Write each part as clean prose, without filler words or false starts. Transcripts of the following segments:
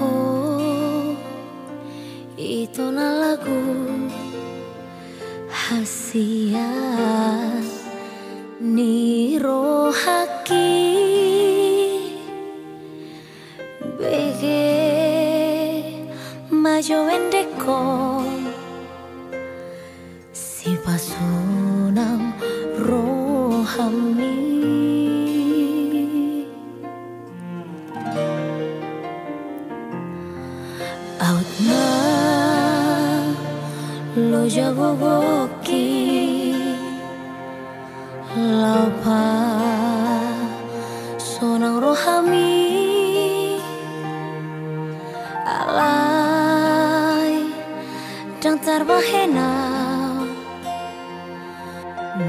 Oh, itu na lagu hasia ni rohaki bege majo endeko si pasunang rohami out na lo jago goki laupa sonang rohami alai dang tarbahena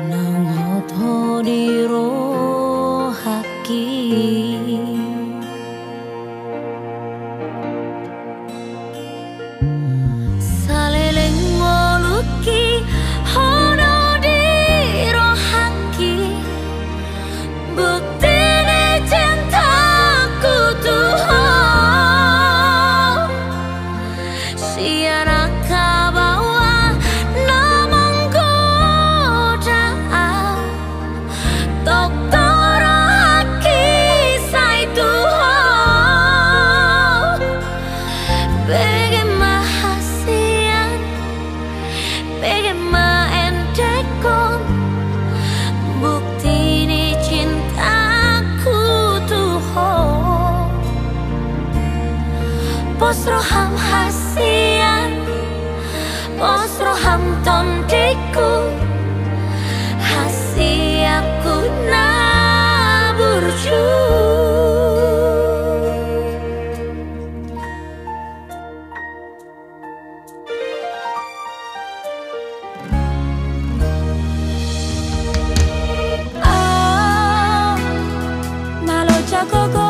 nang hoto di rohaki Pos roham hasian, pos roham tontiku, hasiaku na burju. Oh, malo jago